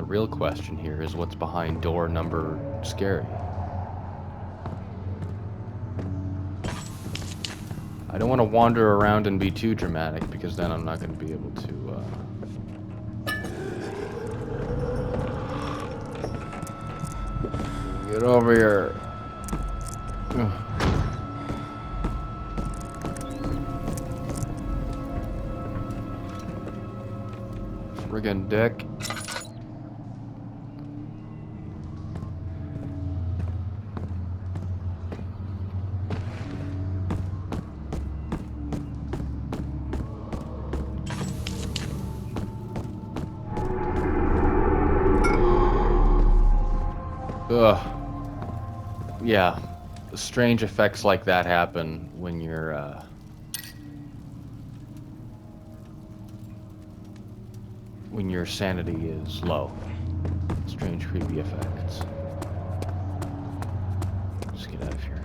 real question here is what's behind door number scary. I don't want to wander around and be too dramatic because then I'm not going to be able to get over here. Ugh. Friggin' dick. Ugh. Yeah. Strange effects like that happen when your sanity is low. Strange, creepy effects. Let's get out of here.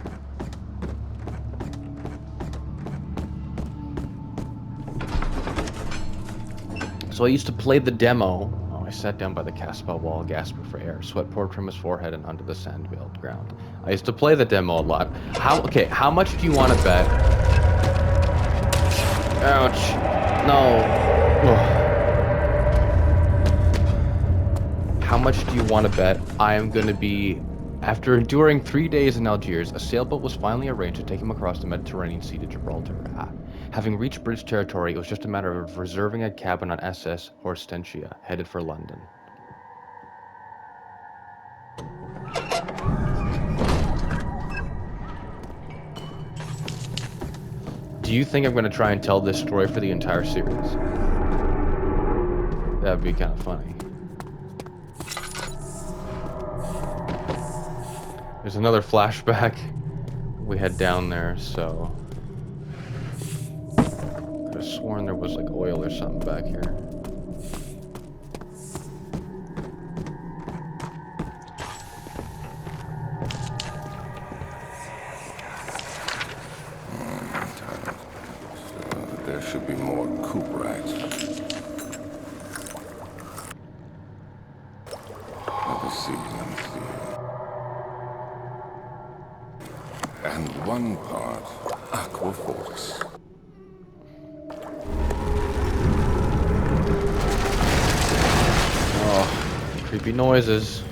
So I used to play the demo. Oh, I sat down by the Casbah wall, gasping for air. Sweat poured from his forehead and onto the sand-veiled ground. I used to play the demo a lot. How much do you want to bet? Ouch. No. Ugh. How much do you want to bet I am going to be... After enduring 3 days in Algiers, a sailboat was finally arranged to take him across the Mediterranean Sea to Gibraltar. Having reached British territory, it was just a matter of reserving a cabin on SS Hortensia, headed for London. Do you think I'm going to try and tell this story for the entire series? That'd be kind of funny. There's another flashback. We head down there, so... Could have sworn there was like oil or something back here. There should be more coop racks. Let me see. And one part aquaforce. Oh, creepy noises.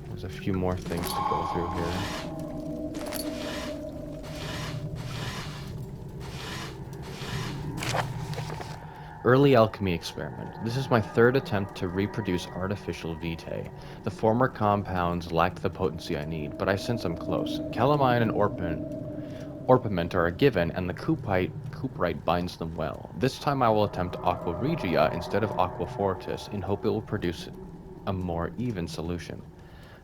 There's a few more things to go through here. Early alchemy experiment. This is my third attempt to reproduce artificial vitae. The former compounds lacked the potency I need, but I sense I'm close. Calamine and orpiment are a given, and the cuprite binds them well. This time I will attempt aqua regia instead of aqua fortis, in hope it will produce a more even solution.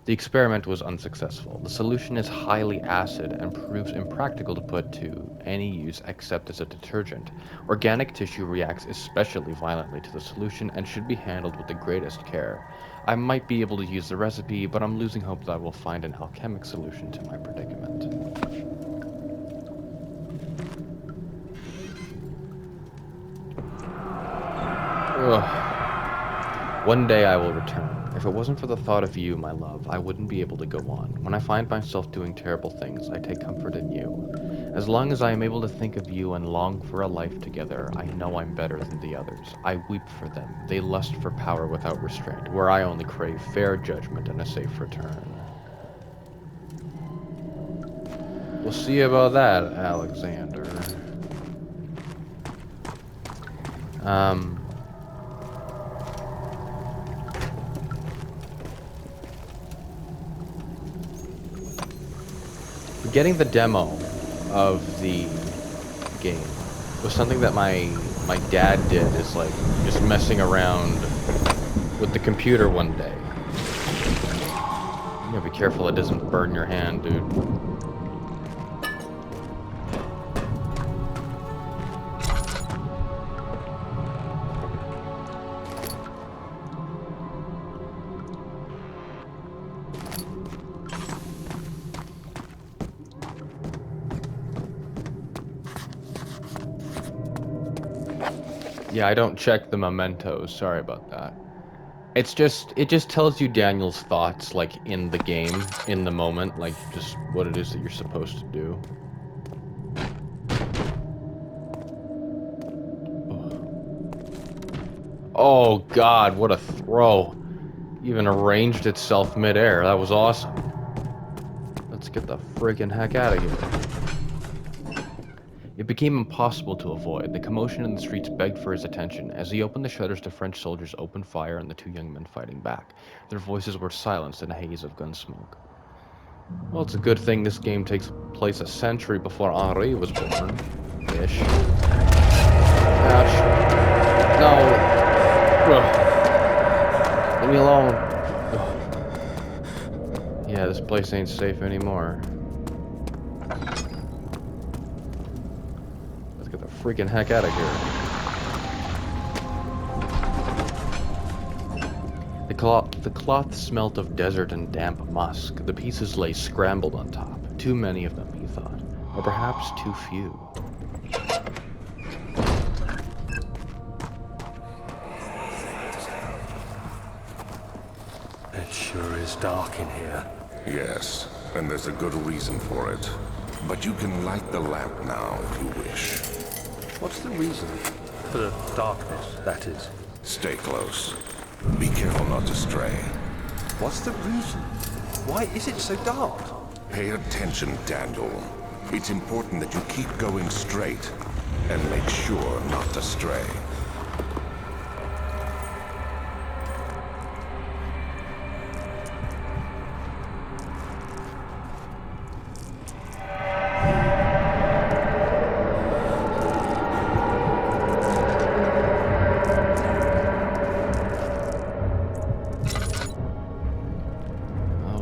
The experiment was unsuccessful. The solution is highly acid and proves impractical to put to any use except as a detergent. Organic tissue reacts especially violently to the solution and should be handled with the greatest care. I might be able to use the recipe, but I'm losing hope that I will find an alchemic solution to my predicament. Ugh. One day I will return. If it wasn't for the thought of you, my love, I wouldn't be able to go on. When I find myself doing terrible things, I take comfort in you. As long as I am able to think of you and long for a life together, I know I'm better than the others. I weep for them. They lust for power without restraint, where I only crave fair judgment and a safe return. We'll see about that, Alexander. Getting the demo of the game was something that my dad did, is like just messing around with the computer one day. You gotta be careful it doesn't burn your hand, dude. Yeah, I don't check the mementos. Sorry about that. It just tells you Daniel's thoughts like in the game, in the moment, like just what it is that you're supposed to do. Oh God, what a throw. Even arranged itself midair. That was awesome. Let's get the friggin' heck out of here. It became impossible to avoid. The commotion in the streets begged for his attention. As he opened the shutters, the French soldiers opened fire on the two young men fighting back. Their voices were silenced in a haze of gun smoke. Well, it's a good thing this game takes place a century before Henri was born. Ish. Ouch. No. Ugh. Leave me alone. Ugh. Yeah, this place ain't safe anymore. Let's get the freaking heck out of here. The cloth smelt of desert and damp musk. The pieces lay scrambled on top. Too many of them, he thought. Or perhaps too few. It sure is dark in here. Yes, and there's a good reason for it. But you can light the lamp now if you wish. What's the reason? For the darkness, that is. Stay close. Be careful not to stray. What's the reason? Why is it so dark? Pay attention, Daniel. It's important that you keep going straight and make sure not to stray.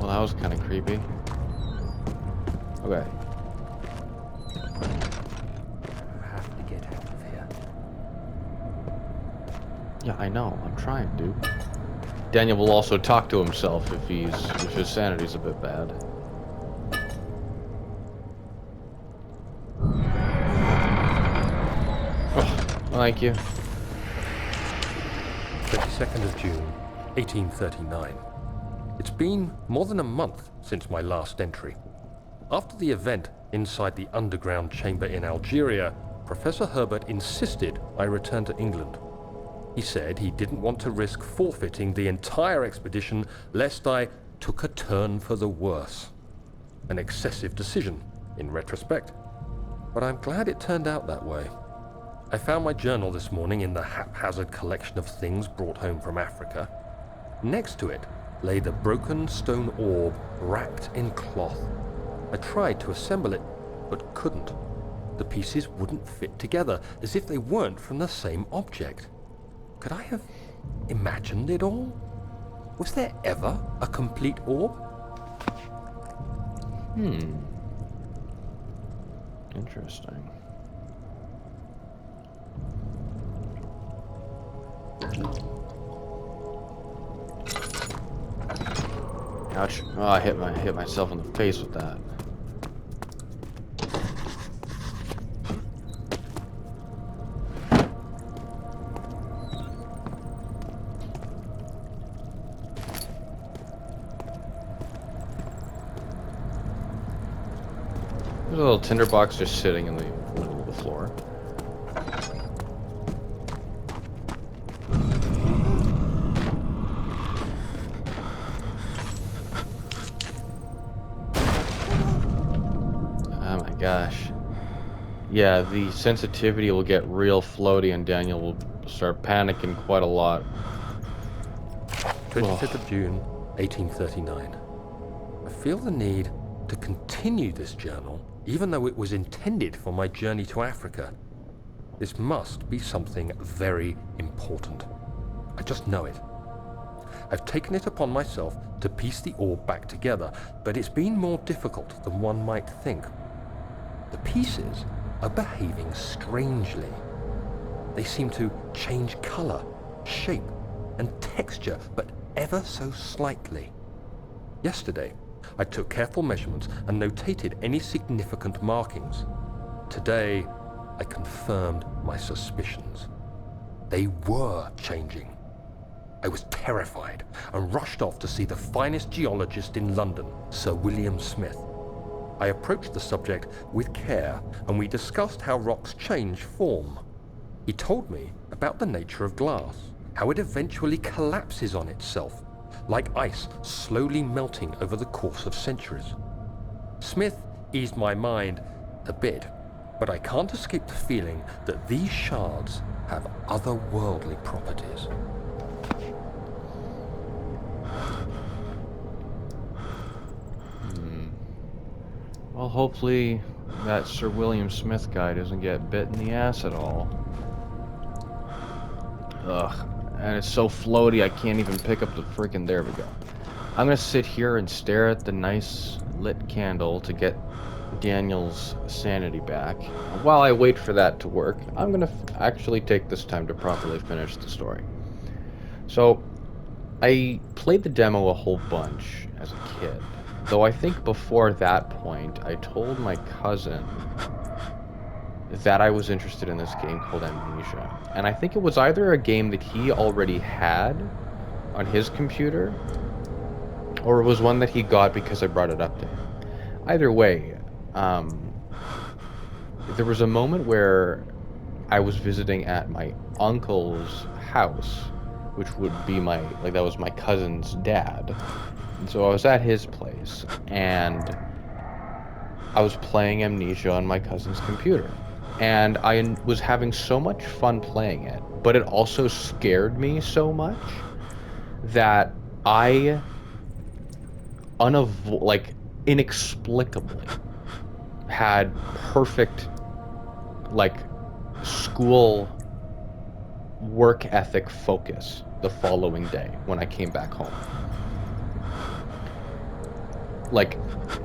That was kind of creepy. Okay. I have to get out of here. Yeah, I know. I'm trying, dude. Daniel will also talk to himself if his sanity's a bit bad. Oh, thank you. 22nd of June, 1839. It's been more than a month since my last entry. After the event inside the underground chamber in Algeria, Professor Herbert insisted I return to England. He said he didn't want to risk forfeiting the entire expedition lest I took a turn for the worse. An excessive decision, in retrospect. But I'm glad it turned out that way. I found my journal this morning in the haphazard collection of things brought home from Africa. Next to it lay the broken stone orb wrapped in cloth. I tried to assemble it, but couldn't. The pieces wouldn't fit together, as if they weren't from the same object. Could I have imagined it all? Was there ever a complete orb? Interesting. Ouch. Oh, I hit myself in the face with that. There's a little tinderbox just sitting in the middle of the floor. Oh my gosh. Yeah, the sensitivity will get real floaty and Daniel will start panicking quite a lot. 25th of June, 1839. I feel the need to continue this journal, even though it was intended for my journey to Africa. This must be something very important. I just know it. I've taken it upon myself to piece the orb back together, but it's been more difficult than one might think. The pieces are behaving strangely. They seem to change color, shape, and texture, but ever so slightly. Yesterday, I took careful measurements and notated any significant markings. Today, I confirmed my suspicions. They were changing. I was terrified and rushed off to see the finest geologist in London, Sir William Smith. I approached the subject with care and we discussed how rocks change form. He told me about the nature of glass, how it eventually collapses on itself, like ice slowly melting over the course of centuries. Smith eased my mind a bit, but I can't escape the feeling that these shards have otherworldly properties. Well, hopefully that Sir William Smith guy doesn't get bit in the ass at all. Ugh. And it's so floaty I can't even pick up the freaking... There we go. I'm gonna sit here and stare at the nice lit candle to get Daniel's sanity back. While I wait for that to work, I'm gonna actually take this time to properly finish the story. So, I played the demo a whole bunch as a kid. Though I think before that point, I told my cousin that I was interested in this game called Amnesia. And I think it was either a game that he already had on his computer, or it was one that he got because I brought it up to him. Either way, there was a moment where I was visiting at my uncle's house, which would be that was my cousin's dad. And so I was at his place, and I was playing Amnesia on my cousin's computer. And I was having so much fun playing it, but it also scared me so much that I inexplicably had perfect, school work ethic focus the following day when I came back home.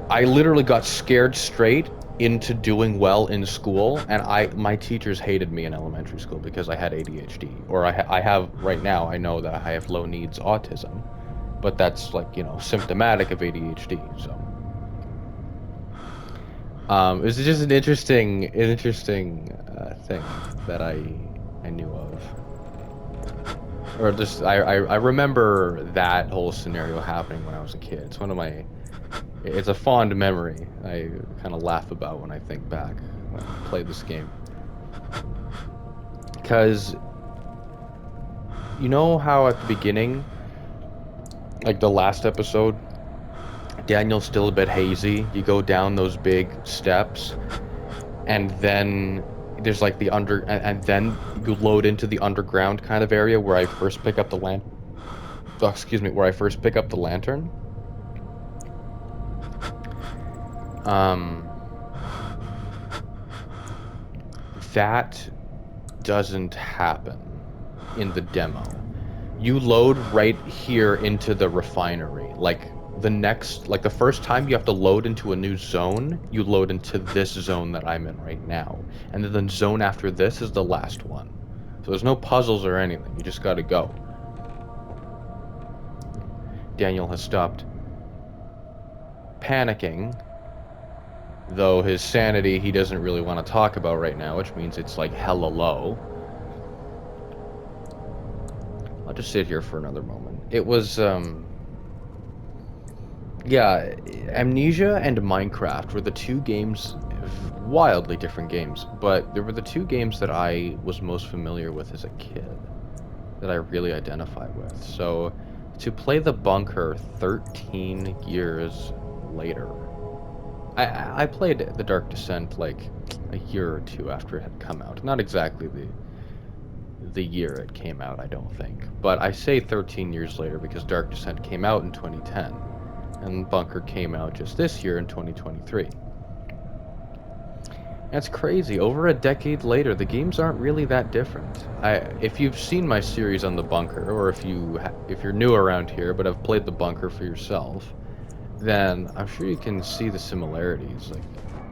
I literally got scared straight into doing well in school, and my teachers hated me in elementary school because I had ADHD, or I have right now. I know that I have low needs autism, but that's symptomatic of ADHD. So it was just an interesting thing that I knew of. Or just I remember that whole scenario happening when I was a kid. It's a fond memory I kind of laugh about when I think back when I played this game. Because you know how at the beginning, the last episode, Daniel's still a bit hazy. You go down those big steps, and then there's and then you load into the underground kind of area where I first pick up the where I first pick up the lantern. That doesn't happen in the demo. You load right here into the refinery. The first time you have to load into a new zone, you load into this zone that I'm in right now. And then the zone after this is the last one. So there's no puzzles or anything. You just gotta go. Daniel has stopped panicking, though his sanity he doesn't really want to talk about right now, which means it's hella low. I'll just sit here for another moment. It was yeah, Amnesia and Minecraft were the two games, wildly different games, but they were the two games that I was most familiar with as a kid, that I really identify with. So to play The Bunker 13 years later, I played The Dark Descent a year or two after it had come out. Not exactly the year it came out, I don't think. But I say 13 years later because Dark Descent came out in 2010. And Bunker came out just this year in 2023. That's crazy. Over a decade later, the games aren't really that different. If you've seen my series on The Bunker, or if you're new around here but have played The Bunker for yourself, then I'm sure you can see the similarities,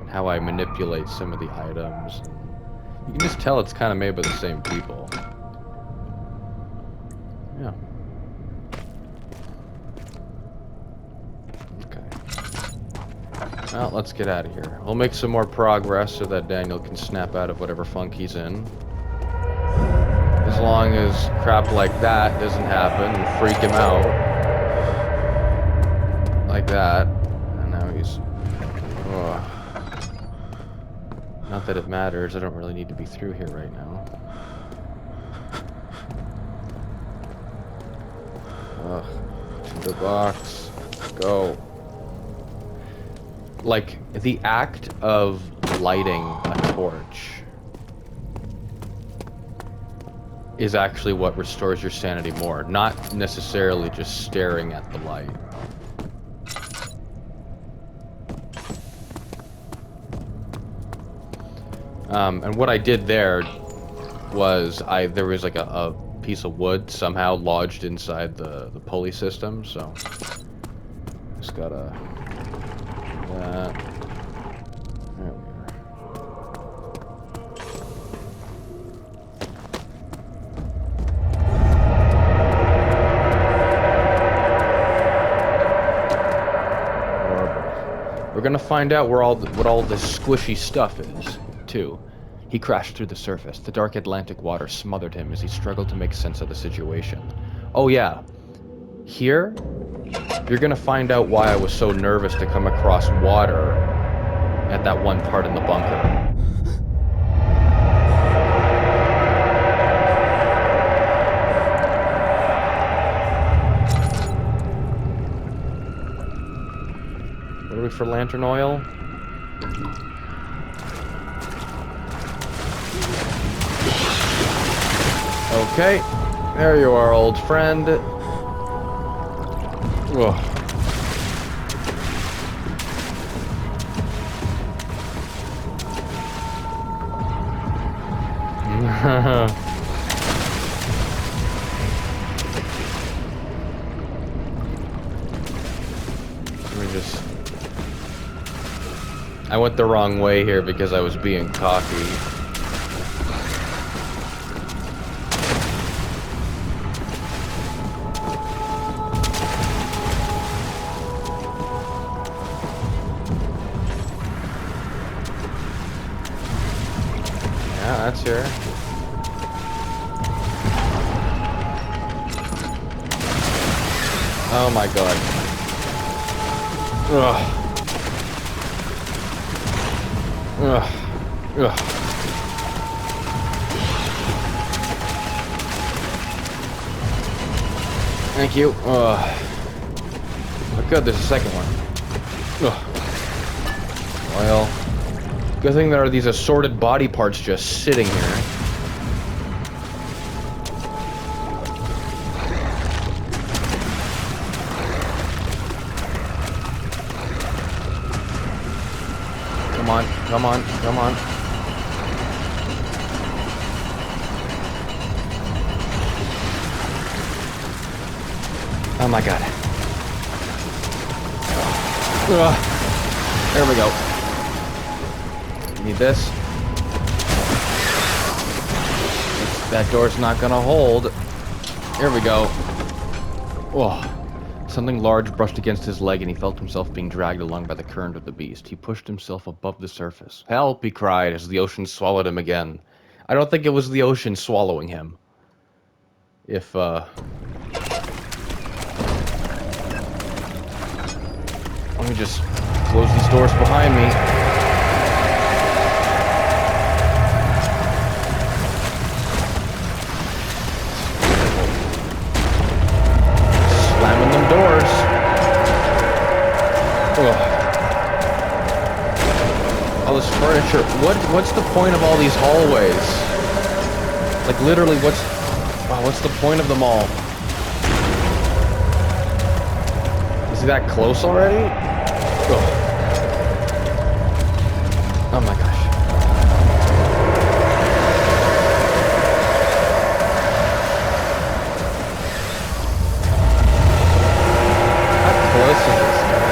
how I manipulate some of the items. You can just tell it's kind of made by the same people. Yeah. Okay. Well, let's get out of here. We'll make some more progress so that Daniel can snap out of whatever funk he's in. This long as crap like that doesn't happen and freak him out. Like that. And now he's... Ugh. Not that it matters, I don't really need to be through here right now. Ugh. The box. Go. Like, the act of lighting a torch is actually what restores your sanity more, not necessarily just staring at the light. And what I did there was there was like a piece of wood somehow lodged inside the pulley system, so just gotta do that. There we are. We're gonna find out what all this squishy stuff is, too. He crashed through the surface. The dark Atlantic water smothered him as he struggled to make sense of the situation. Oh yeah, here, you're gonna find out why I was so nervous to come across water at that one part in the bunker. What are we for lantern oil? Okay, there you are, old friend. Ugh. I went the wrong way here because I was being cocky. Yeah, that's her. Oh my god. Ugh. Ugh. Ugh. Thank you. But good, there's a second one. Ugh. Well, good thing there are these assorted body parts just sitting here. Come on, come on, come on. Oh my god. Ugh. There we go. Need this. That door's not gonna hold. Here we go. Oh. Something large brushed against his leg and he felt himself being dragged along by the current of the beast. He pushed himself above the surface. Help, he cried as the ocean swallowed him again. I don't think it was the ocean swallowing him. If, let me just close these doors behind me. Slamming them doors. Ugh. All this furniture. What's the point of all these hallways? Like literally, what's the point of them all? Is he that close already? Ugh. Oh my gosh. How close is this guy?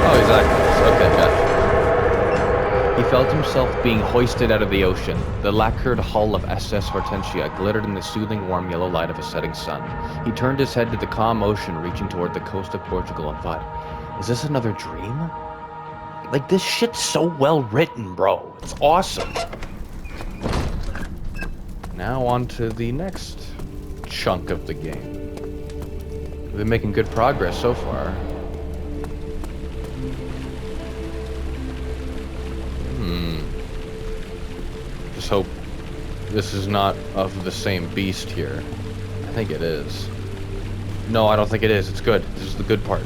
Oh, he's that close. Okay, gotcha. He felt himself being hoisted out of the ocean. The lacquered hull of SS Hortensia glittered in the soothing, warm yellow light of a setting sun. He turned his head to the calm ocean reaching toward the coast of Portugal and thought, is this another dream? Like, this shit's so well written, bro. It's awesome. Now on to the next chunk of the game. We've been making good progress so far. Just hope this is not of the same beast here. I think it is. No, I don't think it is. It's good. This is the good part.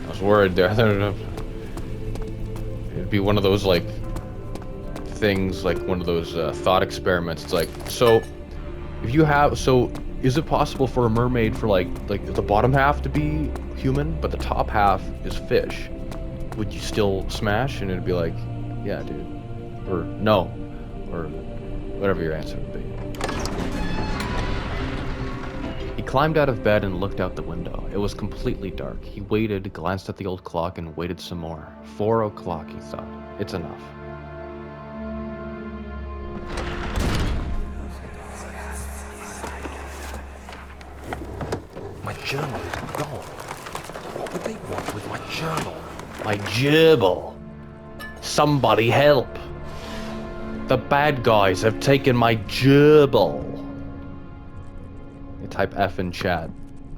I was worried there. I thought it'd be one of those, like, things, like one of those thought experiments. It's like, so, if you have, so, is it possible for a mermaid for, like the bottom half to be human, but the top half is fish? Would you still smash? And it'd be like, yeah, dude. Or no. Or whatever your answer would be. He climbed out of bed and looked out the window. It was completely dark. He waited, glanced at the old clock, and waited some more. 4 o'clock, he thought. It's enough. My journal is gone. What would they want with my journal? My gerbil. Somebody help. The bad guys have taken my gerbil. Type F in chat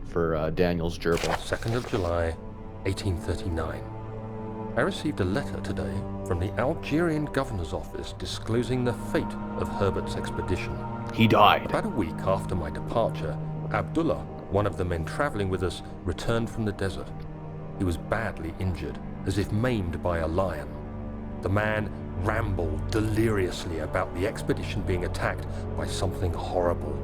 for Daniel's gerbil. 2nd of July, 1839. I received a letter today from the Algerian governor's office disclosing the fate of Herbert's expedition. He died. About a week after my departure, Abdullah, one of the men traveling with us, returned from the desert. He was badly injured, as if maimed by a lion. The man rambled deliriously about the expedition being attacked by something horrible.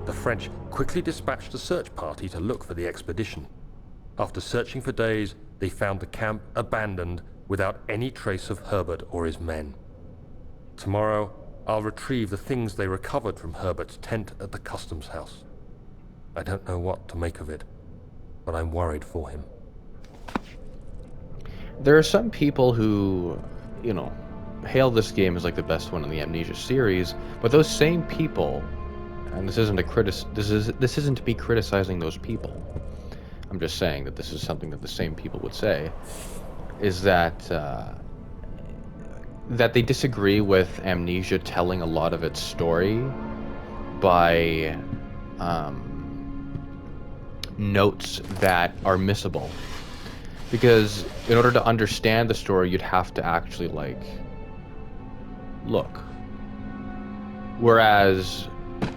The French quickly dispatched a search party to look for the expedition. After searching for days, they found the camp abandoned without any trace of Herbert or his men. Tomorrow, I'll retrieve the things they recovered from Herbert's tent at the customs house. I don't know what to make of it, but I'm worried for him. There are some people who, you know, hail this game as like the best one in the Amnesia series, but those same people, and this isn't to be criticizing those people. I'm just saying that this is something that the same people would say, is that that they disagree with Amnesia telling a lot of its story by notes that are missable. Because in order to understand the story, you'd have to actually, like, look. Whereas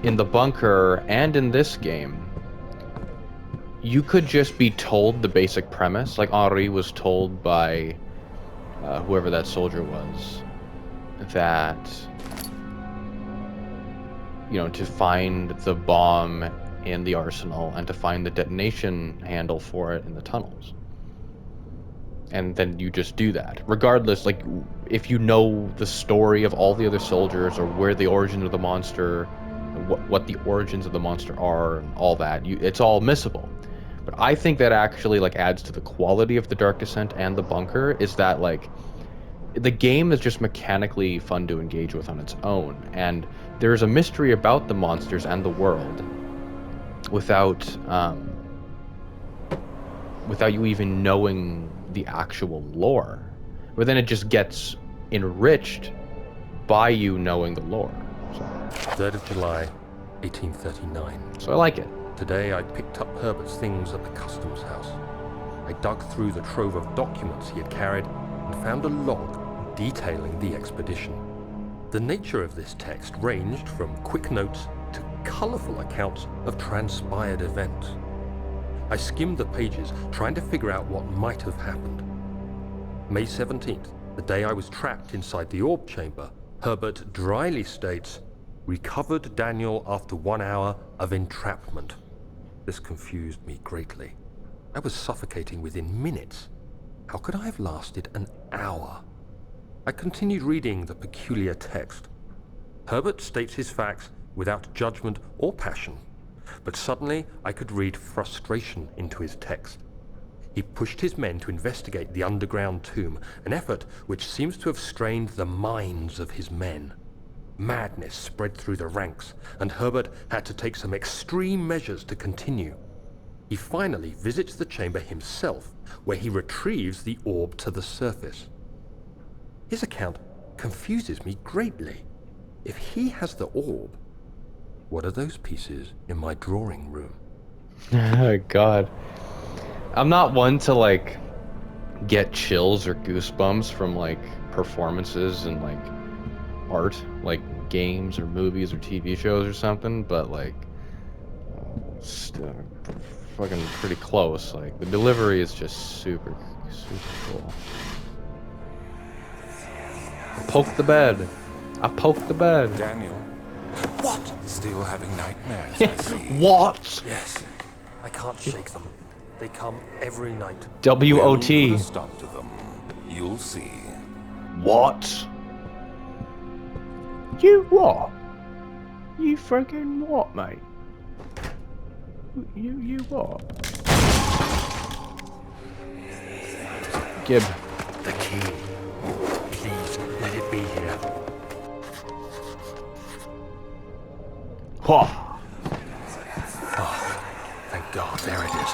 in the bunker and in this game, you could just be told the basic premise, like Henri was told by whoever that soldier was, that, you know, to find the bomb in the arsenal and to find the detonation handle for it in the tunnels. And then you just do that. Regardless, like, if you know the story of all the other soldiers or where the origin of the monster, what the origins of the monster are, and all that, it's all missable. But I think that actually, like, adds to the quality of the Dark Descent and the bunker, is that, like, the game is just mechanically fun to engage with on its own. And there's a mystery about the monsters and the world without you even knowing the actual lore. But then it just gets enriched by you knowing the lore. So, 3rd of July, 1839. so I like it. Today I picked up Herbert's things at the customs house. I dug through the trove of documents he had carried and found a log detailing the expedition. The nature of this text ranged from quick notes to colourful accounts of transpired events. I skimmed the pages, trying to figure out what might have happened. May 17th, the day I was trapped inside the orb chamber, Herbert dryly states, "Recovered Daniel after 1 hour of entrapment." This confused me greatly. I was suffocating within minutes. How could I have lasted an hour? I continued reading the peculiar text. Herbert states his facts without judgment or passion. But suddenly I could read frustration into his text. He pushed his men to investigate the underground tomb, an effort which seems to have strained the minds of his men. Madness spread through the ranks, and Herbert had to take some extreme measures to continue. he finally visits the chamber himself, where he retrieves the orb to the surface. His account confuses me greatly. If he has the orb, what are those pieces in my drawing room? Oh, God. I'm not one to, like, get chills or goosebumps from, like, performances and, like, art, like games or movies or TV shows or something, but, like, fucking pretty close. Like, the delivery is just super cool. Poke the bed. I poked the bed. Daniel. What? Still having nightmares, I see. What? Yes, I can't shake them. They come every night. W-O-T. We'll put a stop to them. You'll see. What? You what? You freaking what, mate? You what? Gib. The key. Please, let it be here. Whoa. Oh, thank God, there it is.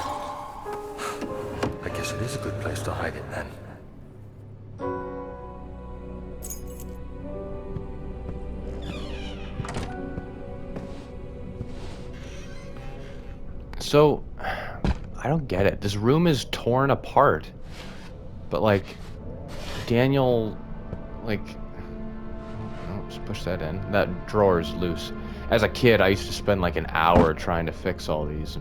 I guess it is a good place to hide it then. So, I don't get it. This room is torn apart. But, like, Daniel, like, oh, just push that in. That drawer is loose. As a kid, I used to spend, like, an hour trying to fix all these.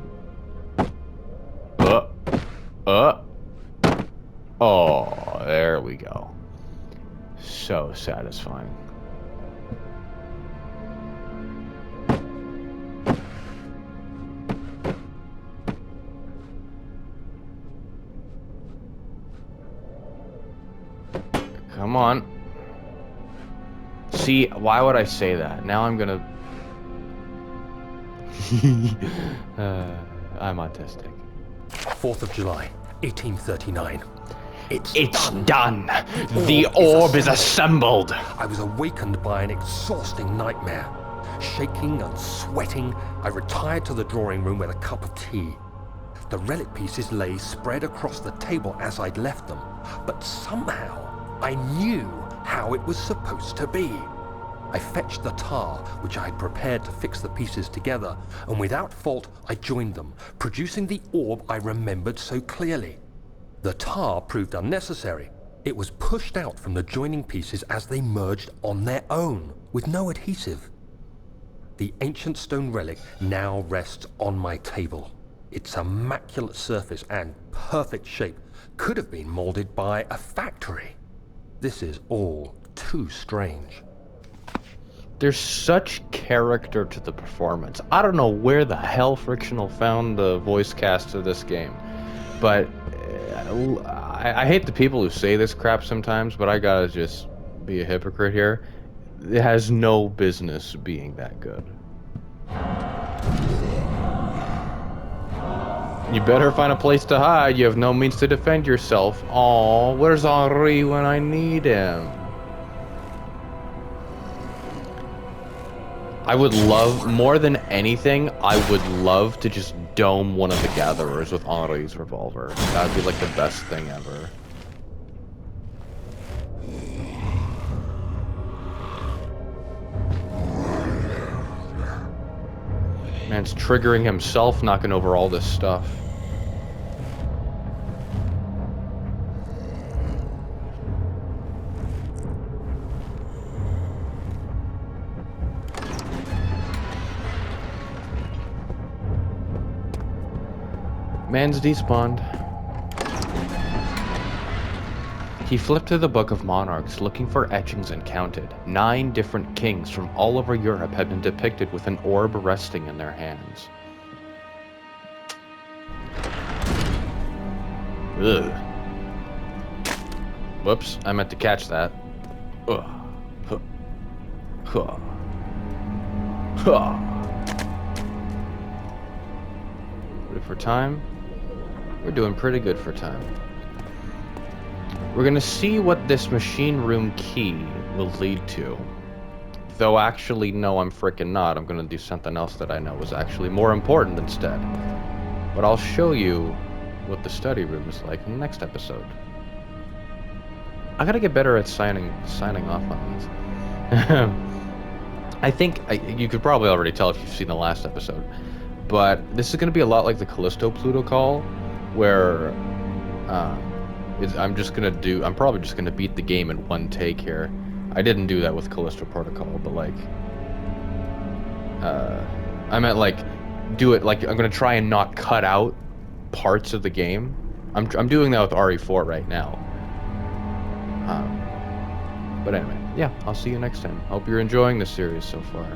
Oh, there we go. So satisfying. Come on. See, why would I say that? Now I'm gonna... I'm autistic. 4th of July, 1839. It's done. The orb is assembled. I was awakened by an exhausting nightmare. Shaking and sweating, I retired to the drawing room with a cup of tea. The relic pieces lay spread across the table as I'd left them, but somehow I knew how it was supposed to be. I fetched the tar, which I had prepared to fix the pieces together, and without fault I joined them, producing the orb I remembered so clearly. The tar proved unnecessary. It was pushed out from the joining pieces as they merged on their own, with no adhesive. The ancient stone relic now rests on my table. Its immaculate surface and perfect shape could have been molded by a factory. This is all too strange. There's such character to the performance. I don't know where the hell Frictional found the voice cast of this game, but I hate the people who say this crap sometimes, but I gotta just be a hypocrite here. It has no business being that good. You better find a place to hide. You have no means to defend yourself. Aw, where's Henri when I need him? I would love, more than anything, I would love to just dome one of the gatherers with Henri's revolver. That would be like the best thing ever. Man's triggering himself, knocking over all this stuff. Man's despawned. He flipped through the Book of Monarchs, looking for etchings, and counted. 9 different kings from all over Europe had been depicted with an orb resting in their hands. Ugh. Whoops, I meant to catch that. Ugh. Huh. Huh. Huh. Ready for time? We're doing pretty good for time. We're gonna see what this machine room key will lead to. Though actually, no, I'm freaking not. I'm gonna do something else that I know is actually more important instead. But I'll show you what the study room is like in the next episode. I gotta get better at signing off on these. I think you could probably already tell if you've seen the last episode, but this is gonna be a lot like the Callisto Pluto call, where I'm probably just gonna beat the game in one take here. I didn't do that with Callisto Protocol, but like, I meant like, do it like I'm gonna try and not cut out parts of the game. I'm doing that with RE4 right now. But anyway, yeah, I'll see you next time. Hope you're enjoying the series so far.